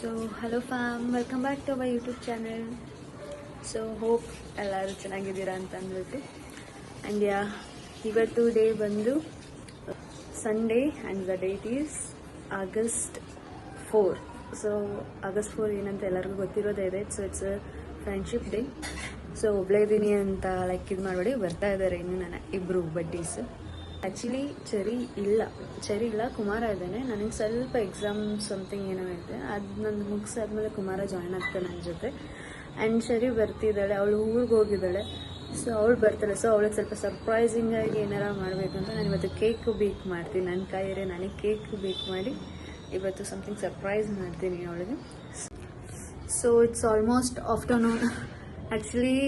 So hello fam, welcome back to our YouTube channel. So hope ಎಲ್ಲರೂ ಚೆನ್ನಾಗಿದ್ದೀರಾ ಅಂತ ಅಂದ್ಬಿಟ್ಟು. ಆ್ಯಂಡ್ ಇವತ್ತು ಡೇ ಬಂದು Sunday and the date is August 4. So August 4 ಏನಂತ ಎಲ್ಲರಿಗೂ ಗೊತ್ತಿರೋದೇ ಇದೆ. So it's friendship day. So ಒಬ್ಬಳೇ ಇದ್ದೀನಿ ಅಂತ ಲೈಕ್ ಇದು ಮಾಡಬೇಡಿ, ಬರ್ತಾ ಇದ್ದಾರೆ ಇನ್ನು ನನ್ನ ಇಬ್ಬರು ಬಡ್ಡೀಸ್. ಆ್ಯಕ್ಚುಲಿ ಚರಿ ಇಲ್ಲ, ಕುಮಾರ ಇದ್ದಾನೆ. ನನಗೆ ಸ್ವಲ್ಪ ಎಕ್ಸಾಮ್ ಸಮಥಿಂಗ್ ಏನೋ ಇದೆ, ಅದು ನಾನು ಮುಗಿಸಾದ್ಮೇಲೆ ಕುಮಾರ ಜಾಯ್ನ್ ಆಗ್ತಾನೆ ನನ್ನ ಜೊತೆ. ಆ್ಯಂಡ್ ಚರಿ ಬರ್ತಿದ್ದಾಳೆ, ಅವಳು ಊರಿಗೆ ಹೋಗಿದ್ದಾಳೆ. ಸೊ ಅವಳು ಬರ್ತಾಳೆ. ಸೊ ಅವಳಿಗೆ ಸ್ವಲ್ಪ ಸರ್ಪ್ರೈಸಿಂಗಾಗಿ ಏನಾರ ಮಾಡಬೇಕು ಅಂತ ನಾನು ಇವತ್ತು ಕೇಕ್ ಬೇಕ್ ಮಾಡ್ತೀನಿ. ನನ್ನ ಕೈಯಲ್ಲೇ ನನಗೆ ಕೇಕ್ ಬೇಕ್ ಮಾಡಿ ಇವತ್ತು ಸಮಥಿಂಗ್ ಸರ್ಪ್ರೈಸ್ ಮಾಡ್ತೀನಿ ಅವಳಿಗೆ. So it's almost afternoon. Actually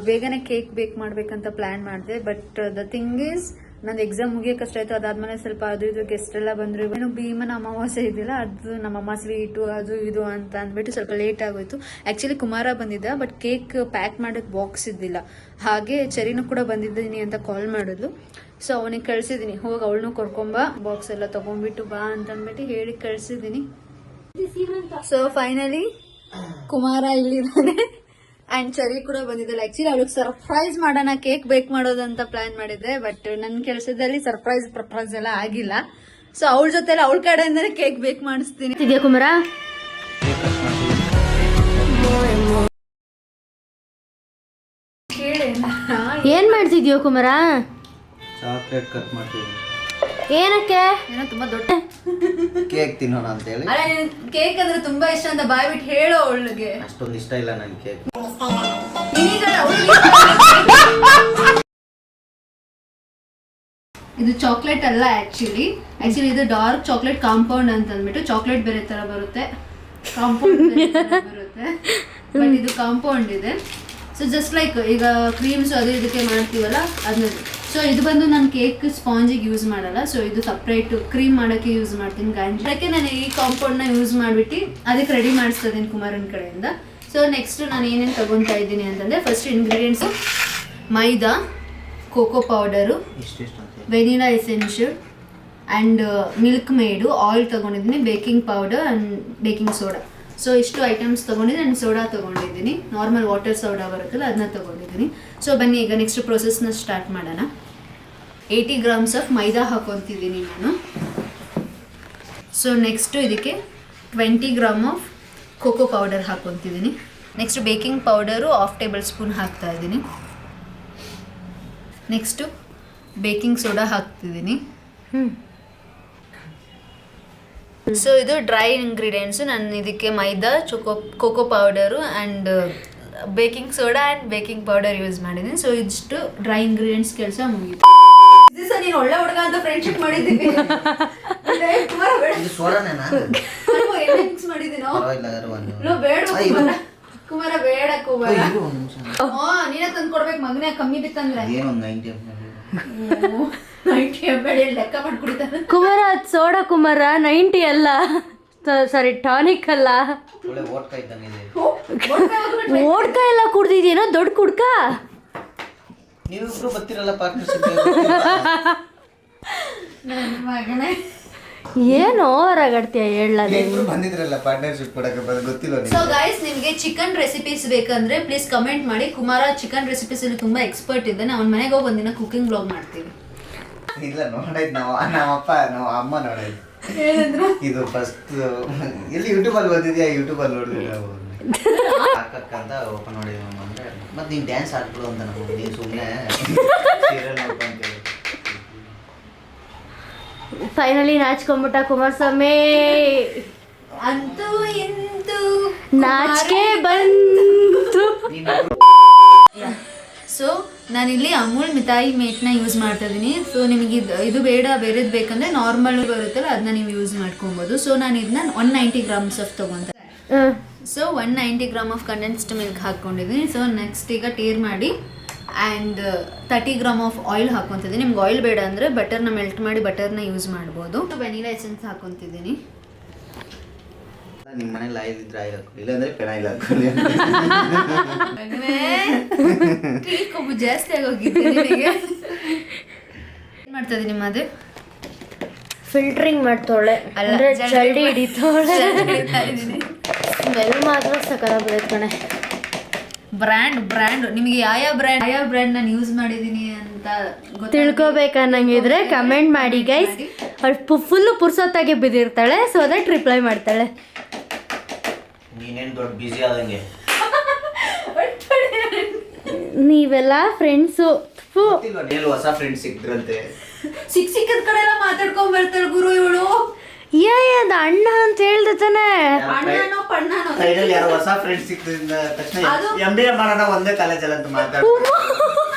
ಬೇಗನೆ ಕೇಕ್ ಬೇಕ್ ಮಾಡಬೇಕಂತ ಪ್ಲ್ಯಾನ್ ಮಾಡಿದೆ. ಬಟ್ ದ ಥಿಂಗ್ ಈಸ್, ನಂದು ಎಕ್ಸಾಮ್ ಮುಗಿಯೋಕಷ್ಟಾಯ್ತು. ಅದಾದ್ಮೇಲೆ ಸ್ವಲ್ಪ ಅದು ಇದು ಗೆಸ್ಟ್ ಎಲ್ಲ ಬಂದರು. ಏನು ಭೀಮನ ಅಮಾವಾಸ್ಯೆ ಇದೆಯಲ್ಲ, ಅದು ನಮ್ಮಮ್ಮ ಸ್ವೀಟು ಅದು ಇದು ಅಂತ ಅಂದ್ಬಿಟ್ಟು ಸ್ವಲ್ಪ ಲೇಟ್ ಆಗೋಯ್ತು. ಆ್ಯಕ್ಚುಲಿ ಕುಮಾರ ಬಂದಿದ್ದ, ಬಟ್ ಕೇಕ್ ಪ್ಯಾಕ್ ಮಾಡೋಕ್ಕೆ ಬಾಕ್ಸ್ ಇದ್ದಿಲ್ಲ. ಹಾಗೆ ಚರಿನೂ ಕೂಡ ಬಂದಿದ್ದೀನಿ ಅಂತ ಕಾಲ್ ಮಾಡಿದ್ಲು. ಸೊ ಅವನಿಗೆ ಕಳ್ಸಿದ್ದೀನಿ, ಹೋಗಿ ಅವಳನ್ನೂ ಕರ್ಕೊಂಬ, ಬಾಕ್ಸ್ ಎಲ್ಲ ತೊಗೊಂಡ್ಬಿಟ್ಟು ಬಾ ಅಂತ ಅಂದ್ಬಿಟ್ಟು ಹೇಳಿ ಕಳ್ಸಿದ್ದೀನಿ. ಸೊ ಫೈನಲಿ ಕುಮಾರ ಇಲ್ಲಿದ್ದಾನೆ ಆ್ಯಂಡ್ ಚರಿ ಕೂಡ ಬಂದಿದ್ದಲ್ಲ. ಆ್ಯಕ್ಚುಲಿ ಅವಳಿಗೆ ಸರ್ಪ್ರೈಸ್ ಮಾಡೋಣ, ಕೇಕ್ ಬೇಕ್ ಮಾಡೋದಂತ ಪ್ಲಾನ್ ಮಾಡಿದ್ದೆ. ಬಟ್ ನನ್ನ ಕೆಲಸದಲ್ಲಿ ಸರ್ಪ್ರೈಸ್ ಎಲ್ಲ ಆಗಿಲ್ಲ. ಸೊ ಅವಳ ಜೊತೆ ಅವಳ ಕಡೆಯಿಂದನೇ ಕೇಕ್ ಬೇಕ್ ಮಾಡಿಸ್ತೀನಿ. ಇದೆಯಾ ಕುಮಾರ? ಏನ್ ಮಾಡ್ತಿದ್ಯೋ ಕುಮಾರ? ಚಾಕ್ಲೇಟ್ ಕಟ್ ಮಾಡ್ತೀವಿ. ಏನಕ್ಕೆ? ಏನೋ ತುಂಬಾ ದೊಡ್ಡ ಕೇಕ್ ತಿನ್ನೋಣ ಅಂತ ಹೇಳಿ. ಅಲ್ಲ, ಕೇಕ್ ಅಂದ್ರೆ ತುಂಬಾ ಇಷ್ಟ ಅಂತ ಬಾಯ್ಬಿಟ್ಟು ಹೇಳೋ ಅವಳಿಗೆ. ಅಷ್ಟೊಂದು ಇಷ್ಟ ಇಲ್ಲ ನನಗೆ ಕೇಕ್. ಇದು ಚಾಕ್ಲೇಟ್ ಅಲ್ಲ, ಆಕ್ಚುಲಿ ಇದು ಡಾರ್ಕ್ ಚಾಕ್ಲೇಟ್ ಕಾಂಪೌಂಡ್ ಅಂತ ಅಂದ್ಬಿಟ್ಟು ಚಾಕ್ಲೇಟ್ ಬೇರೆ ತರ ಬರುತ್ತೆ, ಕಾಂಪೌಂಡ್ ಬರುತ್ತೆ. ಬಟ್ ಇದು ಕಾಂಪೌಂಡ್ ಇದೆ. ಸೊ ಜಸ್ಟ್ ಲೈಕ್ ಈಗ ಕ್ರೀಮ್ಸ್ ಅದು ಇದಕ್ಕೆ ಮಾಡ್ತೀವಲ್ಲ ಅದನ್ನ. ಸೊ ಇದು ಬಂದು ನಾನು ಕೇಕ್ ಸ್ಪಾಂಜಿಗೆ ಯೂಸ್ ಮಾಡಲ್ಲ. ಸೊ ಇದು ಸಪ್ರೇಟ್ ಕ್ರೀಮ್ ಮಾಡೋಕ್ಕೆ ಯೂಸ್ ಮಾಡ್ತೀನಿ. ಅದಕ್ಕೆ ನಾನು ಈ ಕಾಂಪೌಂಡ್ನ ಯೂಸ್ ಮಾಡಿಬಿಟ್ಟು ಅದಕ್ಕೆ ರೆಡಿ ಮಾಡಿಸ್ತಾ ಇದ್ದೀನಿ ಕುಮಾರನ ಕಡೆಯಿಂದ. ಸೊ ನೆಕ್ಸ್ಟ್ ನಾನು ಏನೇನು ತಗೊತಾ ಇದ್ದೀನಿ ಅಂತಂದರೆ, first ingredients maida, cocoa powder, vanilla essential and Milkmaid, oil ತೊಗೊಂಡಿದ್ದೀನಿ, baking powder and baking soda. So ಇಷ್ಟು ಐಟಮ್ಸ್ ತೊಗೊಂಡಿದ್ದೀನಿ. ನಾನು ಸೋಡಾ ತೊಗೊಂಡಿದ್ದೀನಿ, ನಾರ್ಮಲ್ ವಾಟರ್ ಸೋಡಾ ಬರುತ್ತಲ್ಲ ಅದನ್ನ ತೊಗೊಂಡಿದ್ದೀನಿ. ಸೊ ಬನ್ನಿ ಈಗ ನೆಕ್ಸ್ಟ್ ಪ್ರೊಸೆಸ್ನ ಸ್ಟಾರ್ಟ್ ಮಾಡೋಣ. 80 ಗ್ರಾಮ್ಸ್ ಆಫ್ ಮೈದಾ ಹಾಕೊತಿದ್ದೀನಿ ನಾನು. ಸೊ ನೆಕ್ಸ್ಟು ಇದಕ್ಕೆ 20 ಗ್ರಾಮ್ ಆಫ್ ಕೋಕೋ ಪೌಡರ್ ಹಾಕೊತಿದ್ದೀನಿ. Next baking powder 1/2 tablespoon ಹಾಕ್ತಾ ಇದ್ದೀನಿ. ನೆಕ್ಸ್ಟು ಬೇಕಿಂಗ್ ಸೋಡಾ ಹಾಕ್ತಿದ್ದೀನಿ. ಸೊ ಇದು ಡ್ರೈ ಇಂಗ್ರೀಡಿಯೆಂಟ್ಸು. ನಾನು ಇದಕ್ಕೆ maida, cocoa powder and baking soda and baking powder use ಮಾಡಿದ್ದೀನಿ. ಸೊ ಇಷ್ಟು ಡ್ರೈ ಇಂಗ್ರೀಡಿಯೆಂಟ್ಸ್ ಕೆಲಸ ಮುಗಿತು. ನೀನು ಒಳ್ಳೆ ಹುಡುಗ ಅಂತ ಫ್ರೆಂಡ್ಶಿಪ್ ಮಾಡಿದ್ದೀವಿ. ಮಿಕ್ಸ್ ಮಾಡಿದ್ದೀನೋ ಬೇಡ ಕುಮಾರ, ಬೇಡ ಕುಮಾರ. ನೀನೇ ತಂದು ಕೊಡ್ಬೇಕು ಮಗನೇ, ಕಮ್ಮಿ ಬಿತ್ತಂದ್ರೆ. ಲೆಕ್ಕ ಮಾಡಿ ಕುಡಿತಾನೆ ಕುಮಾರ. ಅದು ಸೋಡಾ ಕುಮಾರ, 90 ಅಲ್ಲ, ಸಾರಿ ಟಾನಿಕ್ ಅಲ್ಲ. ಓಡ್ಕ ಎಲ್ಲ ಕುಡ್ದಿದ್ಯೇನೋ, ದೊಡ್ಡ ಕುಡ್ಕ. ನೀವಿಬ್ರು ಬರ್ತಿರಲ್ಲ ಪಾರ್ಟ್ನರ್ಶಿಪ್. ಮಗನೇ ಏನೋ ರಗಡ್ತೀಯ ಹೇಳಲ್ಲ. ಬಂದಿದ್ರಲ್ಲ ಪಾರ್ಟ್ನರ್ಶಿಪ್ ಕೊಡಕ್ಕೆ, ಗೊತ್ತಿಲ್ಲ. ಸೊ ಗೈಸ್, ನಿಮಗೆ ಚಿಕನ್ ರೆಸಿಪೀಸ್ ಬೇಕಂದ್ರೆ ಪ್ಲೀಸ್ ಕಮೆಂಟ್ ಮಾಡಿ. ಕುಮಾರ ಚಿಕನ್ ರೆಸಿಪೀಸ್ ಅಲ್ಲಿ ತುಂಬಾ ಎಕ್ಸ್ಪರ್ಟ್ ಇದ್ದಾನೆ. ಅವ್ನ ಮನೆಗೆ ಹೋಗಿ ಒಂದಿನ ಕುಕಿಂಗ್ ಬ್ಲಾಗ್ ಮಾಡ್ತೀವಿ. ಇಲ್ಲ, ನೋಡಾಯ್ತು. ನಮ್ಮ ಅಮ್ಮ ನೋಡಾಯ್ತು. ಇದು ಫಸ್ಟ್ ಎಲ್ಲಿ ಯೂಟ್ಯೂಬಲ್ಲಿ ಬಂದಿದ್ಯಾ, ಯೂಟ್ಯೂಬಲ್ಲಿ ನೋಡಿದ್ವಿ ನಾವು. ಹಾಕಕ್ಕಂತ ಓಪನ್ ನೋಡಿ ಅಂದ್ರೆ, ಮತ್ತೆ ನೀನು ಡ್ಯಾನ್ಸ್ ಆಡ್ಬಿಡು ಅಂತ ನಮಗೆ. ನೀನು ಸುಮ್ಮನೆ ಸೀರಿಯಲ್ ನೋಡ್ಕೊಂತೀವಿ. ಫೈನಲಿ ನಾಚ್ಕೊಂಡ್ಬಿಟ್ಟ ಕುಮಾರಸ್ವಾಮಿ. ಅಂತೂ ಇಂತೂ ನಾಚಿಕೆ ಬಂತು. ಸೊ ನಾನಿಲ್ಲಿ ಅಮೂಲ್ ಮಿತಾಯಿ ಮೇಟ್ನ ಯೂಸ್ ಮಾಡ್ತಾ ಇದ್ದೀನಿ. ಸೊ ನಿಮಗೆ ಇದು ಬೇಡ, ಬೇರೆದು ಬೇಕಂದ್ರೆ ನಾರ್ಮಲ್ ಬರುತ್ತಲ್ಲ ಅದನ್ನ ನೀವು ಯೂಸ್ ಮಾಡ್ಕೊಬೋದು. ಸೊ ನಾನು ಇದನ್ನ 190 ಗ್ರಾಮ್ಸ್ ಆಫ್ ತೊಗೊತ. So 190 gram of condensed milk ಹಾಕ್ಕೊಂಡಿದ್ದೀನಿ. ಸೊ ನೆಕ್ಸ್ಟ್ ಈಗ ಟೇರ್ ಮಾಡಿ ಆ್ಯಂಡ್ 30 ಗ್ರಾಮ್ ಆಫ್ ಆಯಿಲ್ ಹಾಕ್ಕೊತಿದ್ದೀನಿ. ನಿಮ್ಗೆ ಆಯಿಲ್ ಬೇಡ ಅಂದರೆ ಬಟರ್ನ ಮೆಲ್ಟ್ ಮಾಡಿ ಬಟರ್ನ ಯೂಸ್ ಮಾಡ್ಬೋದು. ವೆನಿಲಾ ಎಸೆನ್ಸ್ ಹಾಕ್ಕೊತಿದ್ದೀನಿ. ನಿಮ್ಮ ಮನೇಲಿ ಆಯಿಲ್ ಇದ್ರೆ ಆಯಿಲ್ ಹಾಕೊಳ್ಳಿ, ಇಲ್ಲಾಂದ್ರೆ ಪೆನಾಯಿಲ್ ಹಾಕೊಳ್ಳಿ. ಕೊಬ್ಬು ಜಾಸ್ತಿ ಆಗೋಗಿದ್ದೆ ನಿಮಗೆ. ಏನು ಮಾಡ್ತಾ ಇದ್ದೀನಿ? ಅದೇ ಫಿಲ್ಟ್ರಿಂಗ್ ಮಾಡ್ತಾಳೆ ಅಂದ್ರೆ ಜಲ್ದಿ ಹಿಡಿತಾಳೆ. ಸ್ಮೆಲ್ ಮಾತ್ರ ಸಕಲಾಗ್ಬಿಡೈತೆ ಕಣೆ. ಬ್ರ್ಯಾಂಡ್ ನಿಮಗೆ ಯಾವ ಬ್ರ್ಯಾಂಡ್ ನಾನು ಯೂಸ್ ಮಾಡಿದ್ದೀನಿ ಅಂತ ತಿಳ್ಕೊಬೇಕನ್ನಂಗಿದ್ರೆ ಕಮೆಂಟ್ ಮಾಡಿ ಗೈಸ್. ಅವಳು ಫುಲ್ಲು ಪುರ್ಸೊತ್ತಾಗಿ ಬಿದ್ದಿರ್ತಾಳೆ, ಸೊ ದಟ್ ರಿಪ್ಲೈ ಮಾಡ್ತಾಳೆ. ನೀನೇನು ದೊಡ್ಡ ಬಿಸಿ ಆದಂಗೆ. ನೀವೆಲ್ಲ ಫ್ರೆಂಡ್ಸು. ಹೊಸ ಫ್ರೆಂಡ್ಸ್ ಸಿಕ್ದ್ರಂತೆ. ಸಿಕ್ಕದ ಕಡೆ ಎಲ್ಲ ಮಾತಾಡ್ಕೊಂಡ್ ಬರ್ತಾಳೆ ಗುರು ಇವಳು. ಅದು ಅಣ್ಣ ಅಂತ ಹೇಳ್ದೆ ತಾನೆ. ಸೈಡಲ್ಲಿ ಯಾರೋ ಹೊಸ ಫ್ರೆಂಡ್ಸ್ ಸಿಕ್ಕಿದ್ರಿಂದ ತಕ್ಷಣ MBA ಮಾಡೋಣ ಒಂದೇ ಕಾಲೇಜಲ್ಲಿ ಅಂತ ಮಾತಾಡ್ತಾರೆ.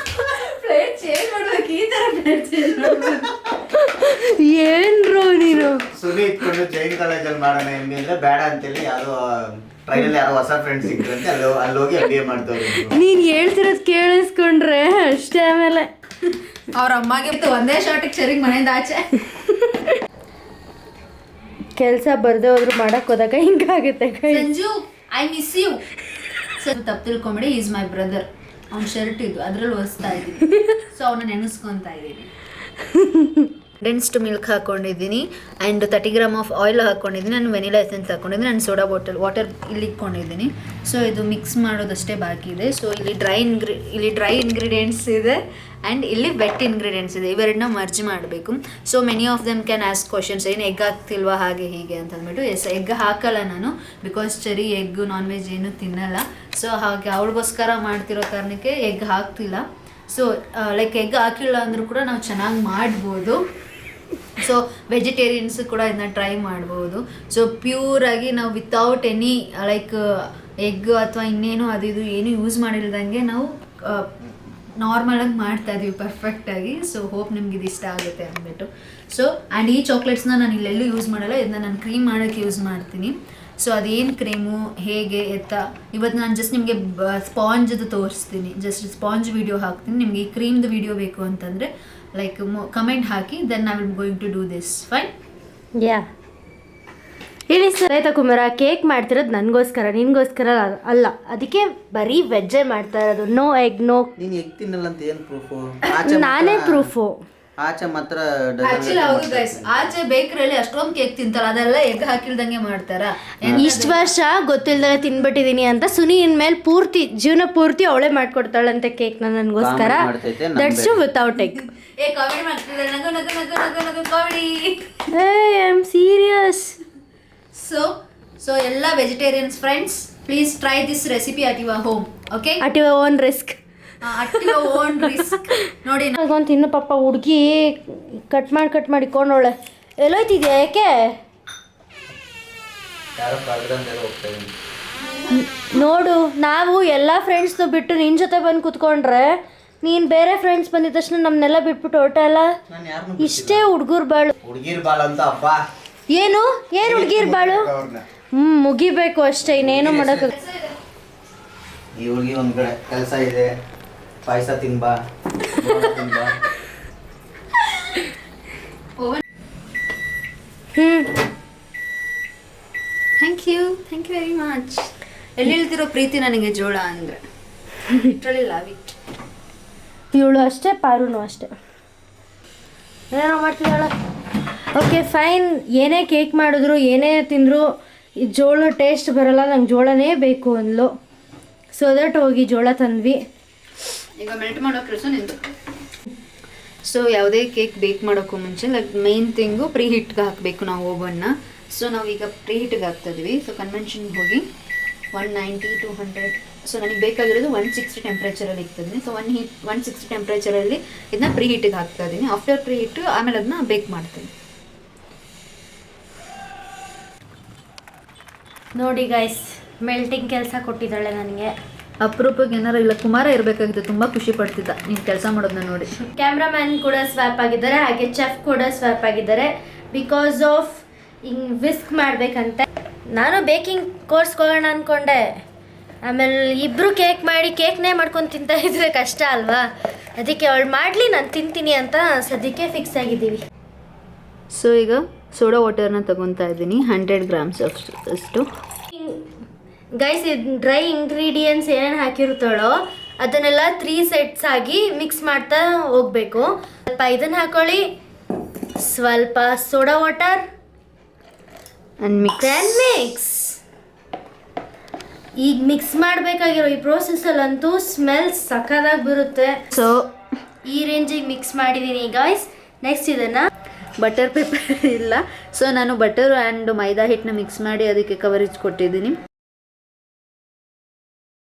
ಪ್ಲೇಟ್ ಚೇಂಜ್ ಮಾಡ್ಬೇಕು, ಈ ತರ ಪ್ಲೇಟ್ ಚೇಂಜ್ ಮಾಡ್ಬೇಕು. ಏನ್ರೋ ನೀನು ಸುನಿ ಇಟ್ಕೊಂಡು ಜೈನ್ ಕಾಲೇಜಲ್ಲಿ ಮಾಡೋಣ MBA ಅಂದ್ರೆ ಬೇಡ ಅಂತೇಳಿ ಯಾರೋ ಟ್ರೈನಲ್ಲಿ ಯಾರೋ ಹೊಸ ಫ್ರೆಂಡ್ಸ್ ಸಿಕ್ಕಿದ್ರಂತೆ, ಅಲ್ಲಿ ಹೋಗಿ MBA ಮಾಡ್ತವ್ರು. ನೀನ್ ಹೇಳ್ತಿರೋದು ಕೇಳಿಸ್ಕೊಂಡ್ರೆ ಅಷ್ಟೇ. ಆಮೇಲೆ ಅವ್ರ ಅಮ್ಮಗೆ ಒಂದೇ ಶಾರ್ಟಿಗೆ ಸರಿಗೆ ಮನೆಯಿಂದ ಆಚೆ ಕೆಲಸ ಬರ್ದೆ ಹೋದ್ರು ಮಾಡಕ್ ಹೋದಾಗ ಹಿಂಗಾಗುತ್ತೆ. Sanju I miss you. Sir ತಪ್ಪು ತಿಳ್ಕೊಂಬಿಡಿ, ಈಸ್ ಮೈ ಬ್ರದರ್. ಅವ್ನ ಶರ್ಟ್ ಇದು ಅದ್ರಲ್ಲಿ ಒರೆಸ್ತಾ ಇದ್ದೀನಿ, ಸೊ ಅವನ್ನ ನೆನೆಸ್ಕೊತಾ ಇದ್ದೀನಿ. ಡೆನ್ಸ್ಡ್ ಮಿಲ್ಕ್ ಹಾಕೊಂಡಿದ್ದೀನಿ ಆ್ಯಂಡ್ 30 ಗ್ರಾಮ್ ಆಫ್ ಆಯಿಲ್ ಹಾಕ್ಕೊಂಡಿದ್ದೀನಿ. ನಾನು ವೆನಿಲಾ ಎಸೆನ್ಸ್ ಹಾಕ್ಕೊಂಡಿದ್ದೀನಿ. ನಾನು ಸೋಡಾ ವಾಟರ್ ಇಲ್ಲಿ ಇಟ್ಕೊಂಡಿದ್ದೀನಿ. ಸೊ ಇದು ಮಿಕ್ಸ್ ಮಾಡೋದಷ್ಟೇ ಬಾಕಿ ಇದೆ. ಸೊ ಇಲ್ಲಿ ಡ್ರೈ ಇಂಗ್ರೀಡಿಯೆಂಟ್ಸ್ ಇದೆ ಆ್ಯಂಡ್ ಇಲ್ಲಿ ವೆಟ್ ಇಂಗ್ರೀಡಿಯೆಂಟ್ಸ್ ಇದೆ. ಇವೆರಡನ್ನ ಮರ್ಜ್ ಮಾಡಬೇಕು. So many of them can ask questions, ಏನು ಎಗ್ ಹಾಕ್ತಿಲ್ವಾ ಹಾಗೆ ಹೀಗೆ ಅಂತ ಅಂದ್ಬಿಟ್ಟು. ಎಗ್ ಹಾಕಲ್ಲ ನಾನು, ಬಿಕಾಸ್ ಚರಿ ಎಗ್ ನಾನ್ ವೆಜ್ ಏನೂ ತಿನ್ನಲ್ಲ. ಸೊ ಹಾಗೆ ಅವಳಿಗೋಸ್ಕರ ಮಾಡ್ತಿರೋ ಕಾರಣಕ್ಕೆ ಎಗ್ ಹಾಕ್ತಿಲ್ಲ. ಸೊ ಲೈಕ್ ಎಗ್ ಹಾಕಿಲ್ಲ ಅಂದರೂ ಕೂಡ ನಾವು ಚೆನ್ನಾಗಿ ಮಾಡ್ಬೋದು. ಸೊ ವೆಜಿಟೇರಿಯನ್ಸ್ ಕೂಡ ಇದನ್ನ ಟ್ರೈ ಮಾಡ್ಬೋದು. ಸೊ ಪ್ಯೂರಾಗಿ ನಾವು ವಿತೌಟ್ ಎನಿ ಲೈಕ್ ಎಗ್ ಅಥವಾ ಇನ್ನೇನು ಅದು ಇದು ಏನು ಯೂಸ್ ಮಾಡಿಲ್ದಂಗೆ ನಾವು ನಾರ್ಮಲಾಗಿ ಮಾಡ್ತಾ ಇದೀವಿ ಪರ್ಫೆಕ್ಟಾಗಿ. ಸೊ ಹೋಪ್ ನಿಮ್ಗೆ ಇದು ಇಷ್ಟ ಆಗುತ್ತೆ ಅಂದ್ಬಿಟ್ಟು. ಸೊ ಆ್ಯಂಡ್ ಈ ಚಾಕ್ಲೇಟ್ಸ್ನ ನಾನು ಇಲ್ಲೆಲ್ಲೂ ಯೂಸ್ ಮಾಡಲ್ಲ, ಇದನ್ನ ನಾನು ಕ್ರೀಮ್ ಮಾಡೋಕ್ಕೆ ಯೂಸ್ ಮಾಡ್ತೀನಿ. ಸೊ ಅದೇನು ಕ್ರೀಮು ಹೇಗೆ ಎತ್ತ ಇವತ್ತು ನಾನು ಜಸ್ಟ್ ನಿಮಗೆ ಸ್ಪಾಂಜದು ತೋರಿಸ್ತೀನಿ. ಜಸ್ಟ್ ಸ್ಪಾಂಜ್ ವಿಡಿಯೋ ಹಾಕ್ತೀನಿ. ನಿಮಗೆ ಈ ಕ್ರೀಮ್ದು ವಿಡಿಯೋ ಬೇಕು ಅಂತಂದರೆ ಲೈಕ್ ಕಮೆಂಟ್ ಹಾಕಿ, then I will going to do this. Fine? ಯಾ ಹೇಳಿ ಸರ್. ಆಯ್ತಾ ಕುಮಾರ, ಕೇಕ್ ಮಾಡ್ತಿರೋದು ನನಗೋಸ್ಕರ, ನಿನ್ಗೋಸ್ಕರ ಅಲ್ಲ. ಅದಕ್ಕೆ ಬರೀ ವೆಜ್ಜೇ ಮಾಡ್ತಾ ಇರೋದು. No egg, no. ನೀನು ಎಗ್ ತಿನ್ನಲ್ಲ ಅಂತ ಏನು ಪ್ರೂಫು? ನಾನೇ ಪ್ರೂಫು. ಆಚೆ ಮಾತ್ರ ಆಕ್ಚುಲಿ ಹೌದು ಗೈಸ್, ಆಚೆ ಬೇಕರಿಯಲ್ಲಿ ಅಷ್ಟೊಂದು ಕೇಕ್ ತಿಂತಾರ, ಅದೆಲ್ಲ ಎಗ್ ಹಾಕಿಲ್ದಂಗೆ ಮಾಡ್ತಾರ. ಇಷ್ಟು ವರ್ಷ ಗೊತ್ತಿಲ್ದಾಗ ತಿನ್ಬಿಟ್ಟಿದೀನಿ ಅಂತ ಸುನಿ ಇನ್ಮೇಲೆ ಪೂರ್ತಿ ಜೀವನ ಪೂರ್ತಿ ಅವಳೇ ಮಾಡ್ಕೊಡ್ತಾಳಂತೆ ಕೇಕ್ನ ನನಗೋಸ್ಕರ. That's without egg. ಏ ಕಾಮಿಡಿ ಮಾಡ್ತಿದ್ದಾರೆ, ನಗು ನಗು ನಗು ನಗು ನಗು comedy. I am serious. So ಎಲ್ಲ vegetarians friends, please try this recipe at your home. Okay, at your own risk. ನೋಡಿ ಒಂದು ಇನ್ನು ಪಾಪ ಹುಡುಗಿ ಕಟ್ ಮಾಡಿ ಇಟ್ಕೊಂಡವಳೆ. ಎಲ್ಲೋಯ್ತಿದ್ಯಾ? ಯಾಕೆ? ನೋಡು, ನಾವು ಎಲ್ಲ ಫ್ರೆಂಡ್ಸ್ದು ಬಿಟ್ಟು ನಿನ್ನ ಜೊತೆ ಬಂದು ಕೂತ್ಕೊಂಡ್ರೆ, ನೀನು ಬೇರೆ ಫ್ರೆಂಡ್ಸ್ ಬಂದಿದ ತಕ್ಷಣ ನಮ್ಮನ್ನೆಲ್ಲ ಬಿಟ್ಬಿಟ್ಟು ಹೊರಟ ಅಲ್ಲ. ಇಷ್ಟೇ ಹುಡುಗರು ಬಾಳು. ಏನು ಹುಡುಗಿರ್ ಬಾಳು? ಮುಗಿಬೇಕು ಅಷ್ಟೇ, ಇನ್ನೇನು ಮಾಡೋಕೆ. ಇವ್ರಿಗೆ ಒಂದ್ ಕಡೆ ಕೆಲಸ ಇದೆ, ಪಾಯಸ ತಿನ್ಬಾ. Thank you very much. ಎಲ್ಲಿ ಹೇಳ್ತಿರೋ ಪ್ರೀತಿ ನನಗೆ ಜೋಳ ಅಂದರೆ ಲಿಟ್ರಲಿ ಲವ್ ಇಟ್. ಇವಳು ಅಷ್ಟೇ, ಪಾರುನು ಅಷ್ಟೇ. ಏನೋ ಮಾಡ್ತಿದ್ದಾಳೆ. Okay fine. ಏನೇ ಕೇಕ್ ಮಾಡಿದ್ರು ಏನೇ ತಿಂದರೂ ಜೋಳ ಟೇಸ್ಟ್ ಬರಲ್ಲ, ನಂಗೆ ಜೋಳನೇ ಬೇಕು ಅಂದ್ಲು. ಸೊ ದಟ್ ಹೋಗಿ ಜೋಳ ತಂದ್ವಿ. ಈಗ ಮೆಲ್ಟ್ ಮಾಡೋ ಕೆಲಸ ನಿಂದು. ಸೊ ಯಾವುದೇ ಕೇಕ್ ಬೇಕ್ ಮಾಡೋಕ್ಕೂ ಮುಂಚೆ ಲೈಕ್ ಮೇನ್ ಥಿಂಗು ಪ್ರೀ ಹೀಟ್ಗೆ ಹಾಕಬೇಕು ನಾವು ಓವನ್ನ. ಸೊ ನಾವೀಗ ಪ್ರೀ ಹೀಟ್ಗೆ ಹಾಕ್ತಾಯಿದ್ವಿ. ಸೊ ಕನ್ವೆನ್ಷನ್ಗೆ ಹೋಗಿ 190 to 100. ಸೊ ನನಗೆ ಬೇಕಾಗಿರೋದು 160 ಟೆಂಪ್ರೇಚರಲ್ಲಿ ಇಕ್ತಿದ್ದೀನಿ. ಸೊ 160 ಟೆಂಪ್ರೇಚರಲ್ಲಿ ಇದನ್ನ ಪ್ರೀ ಹೀಟಿಗೆ ಹಾಕ್ತಾ ಇದ್ದೀನಿ. ಆಫ್ಟರ್ ಪ್ರೀ ಹೀಟ್ ಆಮೇಲೆ ಅದನ್ನ ಬೇಕ್ ಮಾಡ್ತೀನಿ. ನೋಡಿ ಗೈಸ್, ಮೆಲ್ಟಿಂಗ್ ಕೆಲಸ ಕೊಟ್ಟಿದ್ದಾಳೆ ನನಗೆ. ಅಪರೂಪಕ್ಕೆ ಏನಾರು ಇಲ್ಲ ಕುಮಾರ ಇರಬೇಕಾಗಿತ್ತು, ತುಂಬ ಖುಷಿ ಪಡ್ತಿದ್ದ ನೀನು ಕೆಲಸ ಮಾಡೋದನ್ನ ನೋಡಿ. ಕ್ಯಾಮ್ರಾಮ್ಯಾನ್ ಕೂಡ ಸ್ವ್ಯಾಪ್ ಆಗಿದ್ದಾರೆ, ಹಾಗೆ ಚೆಫ್ ಕೂಡ ಸ್ವ್ಯಾಪ್ ಆಗಿದ್ದಾರೆ. ಬಿಕಾಸ್ ಆಫ್ ಹಿಂಗೆ ವಿಸ್ಕ್ ಮಾಡಬೇಕಂತೆ. ನಾನು ಬೇಕಿಂಗ್ ಕೋರ್ಸ್ಗೆ ಹೋಗೋಣ ಅಂದ್ಕೊಂಡೆ, ಆಮೇಲೆ ಇಬ್ಬರು ಕೇಕ್ ಮಾಡಿ ಕೇಕ್ನೇ ಮಾಡ್ಕೊಂಡು ತಿಂತಾ ಇದ್ರೆ ಕಷ್ಟ ಅಲ್ವಾ, ಅದಕ್ಕೆ ಅವಳು ಮಾಡಲಿ ನಾನು ತಿಂತೀನಿ ಅಂತ ಸದ್ಯಕ್ಕೆ ಫಿಕ್ಸ್ ಆಗಿದ್ದೀವಿ. ಸೊ ಈಗ ಸೋಡಾ ವಾಟರ್ನ ತಗೊತಾ ಇದ್ದೀನಿ 100 ಗ್ರಾಮ್ಸ್ ಅಷ್ಟು. ಗೈಸ್, ಡ್ರೈ ಇಂಗ್ರೀಡಿಯೆಂಟ್ಸ್ ಏನೇನು ಹಾಕಿರ್ತಾಳೋ ಅದನ್ನೆಲ್ಲ 3 ಸೆಟ್ಸ್ ಆಗಿ ಮಿಕ್ಸ್ ಮಾಡ್ತಾ ಹೋಗಬೇಕು. ಸ್ವಲ್ಪ ಇದನ್ನು ಹಾಕೊಳ್ಳಿ, ಸ್ವಲ್ಪ soda water and mix. Then mix. ಈಗ ಮಿಕ್ಸ್ ಮಾಡಬೇಕಾಗಿರೋ ಈ ಪ್ರೋಸೆಸ್ಸಲ್ಲಂತೂ ಸ್ಮೆಲ್ ಸಖತ್ತಾಗಿ ಬರುತ್ತೆ. ಸೊ ಈ ರೇಂಜಿಗೆ ಮಿಕ್ಸ್ ಮಾಡಿದ್ದೀನಿ ಗಾಯ್ಸ್. ನೆಕ್ಸ್ಟ್ ಇದನ್ನು ಬಟರ್ ಪೇಪರ್ ಇಲ್ಲ, ಸೊ ನಾನು ಬಟರ್ ಆ್ಯಂಡ್ ಮೈದಾ ಹಿಟ್ಟನ್ನ ಮಿಕ್ಸ್ ಮಾಡಿ ಅದಕ್ಕೆ ಕವರೇಜ್ ಕೊಟ್ಟಿದ್ದೀನಿ.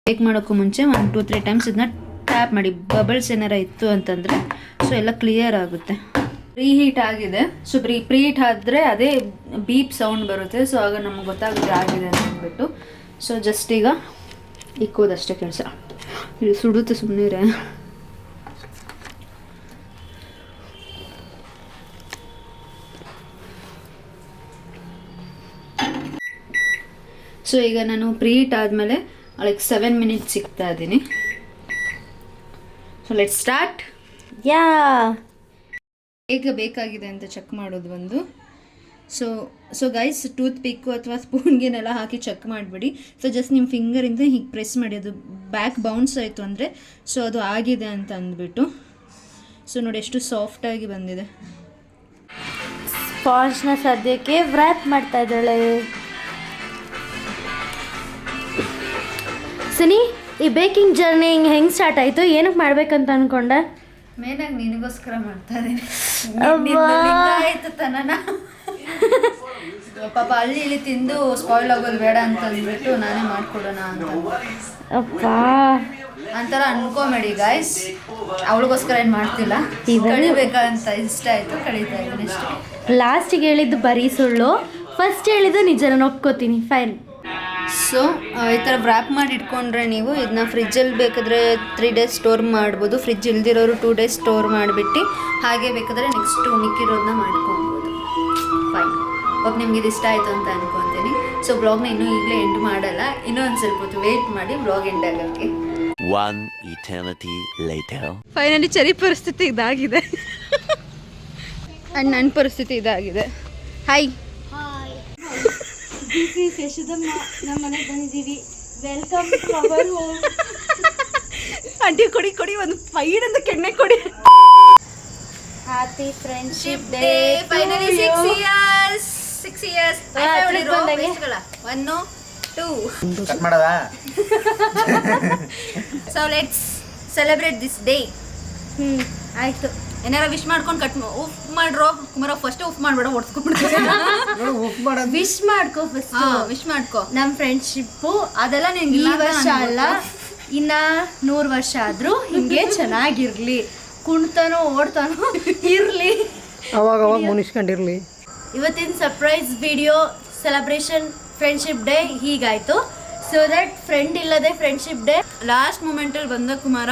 ಬೇಕ್ ಮಾಡೋಕ್ಕೂ ಮುಂಚೆ 1-2-3 ಟೈಮ್ಸ್ ಇದನ್ನ ಟ್ಯಾಪ್ ಮಾಡಿ, ಬಬಲ್ಸ್ ಏನಾರ ಇತ್ತು ಅಂತಂದರೆ ಸೊ ಎಲ್ಲ ಕ್ಲಿಯರ್ ಆಗುತ್ತೆ. ಪ್ರೀ ಹೀಟ್ ಆಗಿದೆ, ಸೊ ಪ್ರೀ ಹೀಟ್ ಆದರೆ ಅದೇ ಬೀಪ್ ಸೌಂಡ್ ಬರುತ್ತೆ, ಸೊ ಆಗ ನಮ್ಗೆ ಗೊತ್ತಾಗುತ್ತೆ ಆಗಿದೆ ಅಂತ ಅಂದ್ಬಿಟ್ಟು. ಸೊ ಜಸ್ಟ್ ಈಗ ಇಕ್ಕೋದಷ್ಟೇ ಕೆಲಸ. ಇದು ಸುಡುತ್ತೆ ಸುಮ್ಮನೆ. ಸೊ ಈಗ ನಾನು ಪ್ರೀ ಹೀಟ್ ಆದಮೇಲೆ ಲೈಕ್ 7 ಮಿನಿಟ್ಸ್ ಸಿಗ್ತಾ ಇದ್ದೀನಿ. So let start. ಯಾ ಹೇಗೆ ಬೇಕಾಗಿದೆ ಅಂತ ಚೆಕ್ ಮಾಡೋದು ಒಂದು. ಸೊ ಗೈಸ್, ಟೂತ್ ಪಿಕ್ಕು ಅಥವಾ ಸ್ಪೂನ್ಗೆನೆಲ್ಲ ಹಾಕಿ ಚೆಕ್ ಮಾಡಿಬಿಡಿ. ಸೊ ಜಸ್ಟ್ ನಿಮ್ಮ ಫಿಂಗರಿಂದ ಹೀಗೆ ಪ್ರೆಸ್ ಮಾಡಿ, ಅದು ಬ್ಯಾಕ್ ಬೌನ್ಸ್ ಆಯಿತು ಅಂದರೆ ಸೊ ಅದು ಆಗಿದೆ ಅಂತ ಅಂದ್ಬಿಟ್ಟು. ಸೊ ನೋಡಿ ಎಷ್ಟು ಸಾಫ್ಟಾಗಿ ಬಂದಿದೆ. ಸ್ಪಾಂಜ್ನ ಸದ್ಯಕ್ಕೆ ವ್ರ್ಯಾಪ್ ಮಾಡ್ತಾ ಇದ್ದಾಳೆ. ಸನಿ, ಈ ಬೇಕಿಂಗ್ ಜರ್ನಿ ಹೆಂಗೆ ಸ್ಟಾರ್ಟ್ ಆಯಿತು? ಏನಕ್ಕೆ ಮಾಡ್ಬೇಕಂತ ಅಂದ್ಕೊಂಡೆ? ಮೇನಾಗಿ ನಿನಗೋಸ್ಕರ ಮಾಡ್ತಾ ಇದ್ದೀನಿ. ಪಾಪ ಅಲ್ಲಿ ಇಲ್ಲಿ ತಿಂದು ಸ್ಪಾಯ್ಲ್ ಆಗೋದು ಬೇಡ ಅಂತ ಅಂದ್ಬಿಟ್ಟು ನಾನೇ ಮಾಡ್ಕೊಡೋಣ ಅಂತ. ಅಪ್ಪ ಅಂತರ ಅನ್ಕೋಬೇಡಿ ಗಾಯ್ಸ್, ಅವಳಿಗೋಸ್ಕರ ಏನು ಮಾಡ್ತಿಲ್ಲ, ಕಳಿಬೇಕಂತ ಇಷ್ಟ ಆಯಿತು, ಕಳೀತಾ ಇದ್ದೀನಿ ಅಷ್ಟೇ. ಲಾಸ್ಟಿಗೆ ಹೇಳಿದ್ದು ಬರೀ ಸುಳ್ಳು, ಫಸ್ಟ್ ಹೇಳಿದ್ದು ನಿಜ, ನಾನು ಒಪ್ಕೋತೀನಿ. ಫೈನ್. ಸೊ ಈ ಥರ ವ್ರ್ಯಾಪ್ ಮಾಡಿ ಇಟ್ಕೊಂಡ್ರೆ ನೀವು ಇದನ್ನ ಫ್ರಿಜ್ಜಲ್ಲಿ ಬೇಕಾದರೆ 3 ಡೇಸ್ ಸ್ಟೋರ್ ಮಾಡ್ಬೋದು. ಫ್ರಿಜ್ ಇಲ್ದಿರೋರು 2 ಡೇಸ್ ಸ್ಟೋರ್ ಮಾಡಿಬಿಟ್ಟು ಹಾಗೆ ಬೇಕಾದರೆ ನೆಕ್ಸ್ಟ್ ಮಿಕ್ಕಿರೋದನ್ನ ಮಾಡ್ಕೊಬೋದು. ಫೈನ್. ಹೋಗಿ ನಿಮ್ಗೆ ಇದು ಇಷ್ಟ ಆಯಿತು ಅಂತ ಅನ್ಕೊತೀನಿ. ಸೊ ಬ್ಲಾಗ್ನ ಇನ್ನೂ ಈಗಲೇ ಎಂಡ್ ಮಾಡಲ್ಲ, ಇನ್ನೂ ಒಂದು ಸ್ವಲ್ಪ ಹೊತ್ತು ವೆಯ್ಟ್ ಮಾಡಿ ಬ್ಲಾಗ್ ಎಂಡ್ ಆಗೋಕ್ಕೆ. One eternity later. ಫೈನಲಿ ಚರಿ ಪರಿಸ್ಥಿತಿ ಇದಾಗಿದೆ ಆ್ಯಂಡ್ ನನ್ನ ಪರಿಸ್ಥಿತಿ ಇದಾಗಿದೆ. ಹಾಯ್, ನಮ್ಮ ಮನೆಗೆ ಬಂದಿದ್ದೀವಿ. Welcome to our home. Aunty ಕೊಡಿ ಒಂದು ಫೈನ್ ಅಂತ ಕೆಣ್ಣೆ ಕೊಡಿ. Happy friendship day. Finally 6 years. 1 2 cut ಮಾಡದಾ? So let's celebrate this day. ಆಯ್ತು. ಏನಾರ ವಿಶ್ ಮಾಡ್ಕೊಂಡು ಉಫ್ ಮಾಡ್ರೋ ಕುಮಾರ. ಫಸ್ಟ್ ಉಫ್ ಮಾಡ್ಬೇಡ, ಹೊಡ್ಸ್ಕೊಂಡ್ಬಿಡ್ತೀವಿ. ವಿಶ್ ಮಾಡ್ಕೋ ಫಸ್ಟ್. ವಿಶ್ ಮಾಡ್ಕೋ. ನಮ್ಮ ಫ್ರೆಂಡ್ಶಿಪ್ಪು ಅದೆಲ್ಲ ಈ ನಿಂಗೆ ವರ್ಷ ಅಲ್ಲ, ಇನ್ನ 100 ವರ್ಷ ಆದ್ರೂ ಹಿಂಗೆ ಚೆನ್ನಾಗಿರ್ಲಿ, ಕುಣ್ತಾನೋ ಓಡ್ತಾನೋ ಇರ್ಲಿ, ಅವಾಗ ಮುನಿಸ್ಕೊಂಡಿರ್ಲಿ. ಇವತ್ತಿನ surprise video celebration friendship day ಹೀಗಾಯ್ತು. ಸೊ ದಟ್ ಫ್ರೆಂಡ್ ಇಲ್ಲದೆ ಫ್ರೆಂಡ್ಶಿಪ್ ಡೇ ಲಾಸ್ಟ್ ಮೂಮೆಂಟಲ್ಲಿ ಬಂದ ಕುಮಾರ.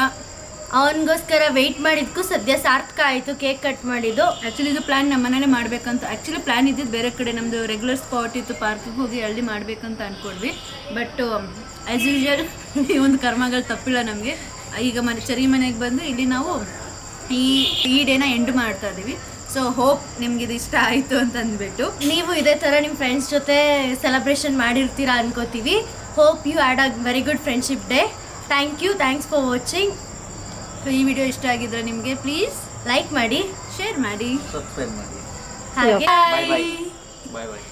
ಅವನಿಗೋಸ್ಕರ ವೆಯ್ಟ್ ಮಾಡಿದ್ಕು ಸದ್ಯ ಸಾರ್ಥಕ ಆಯಿತು. ಕೇಕ್ ಕಟ್ ಮಾಡಿದ್ದು. ಆ್ಯಕ್ಚುಲಿ ಇದು ಪ್ಲ್ಯಾನ್ ನಮ್ಮ ಮನೇಲೆ ಮಾಡಬೇಕಂತ. ಆ್ಯಕ್ಚುಲಿ ಪ್ಲ್ಯಾನ್ ಇದ್ದಿದ್ದು ಬೇರೆ ಕಡೆ, ನಮ್ಮದು ರೆಗ್ಯುಲರ್ ಸ್ಪಾಟ್ ಇತ್ತು, ಪಾರ್ಕಿಗೆ ಹೋಗಿ ಅಲ್ಲಿ ಮಾಡಬೇಕಂತ ಅಂದ್ಕೊಂಡ್ವಿ. ಬಟ್ ಆ್ಯಸ್ ಯೂಶ್ವಲ್ ಈ ಒಂದು ಕರ್ಮಗಳು ತಪ್ಪಿಲ್ಲ ನಮಗೆ. ಈಗ ಚರಿ ಮನೆಗೆ ಬಂದು ಇಲ್ಲಿ ನಾವು ಈ ಡೇನ ಎಂಡ್ ಮಾಡ್ತಾ ಇದ್ದೀವಿ. ಸೊ ಹೋಪ್ ನಿಮ್ಗೆ ಇದು ಇಷ್ಟ ಆಯಿತು ಅಂತ ಅಂದ್ಬಿಟ್ಟು ನೀವು ಇದೇ ಥರ ನಿಮ್ಮ ಫ್ರೆಂಡ್ಸ್ ಜೊತೆ ಸೆಲೆಬ್ರೇಷನ್ ಮಾಡಿರ್ತೀರಾ ಅನ್ಕೋತೀವಿ. Hope you had a very good friendship day. Thanks for watching. So ಈ ವಿಡಿಯೋ ಇಷ್ಟ ಆಗಿದ್ರೆ ನಿಮಗೆ ಪ್ಲೀಸ್ ಲೈಕ್ ಮಾಡಿ, ಶೇರ್ ಮಾಡಿ, ಸಬ್ಸ್ಕ್ರೈಬ್ ಮಾಡಿ. ಹಾಗೆ ಬಾಯ್ ಬಾಯ್.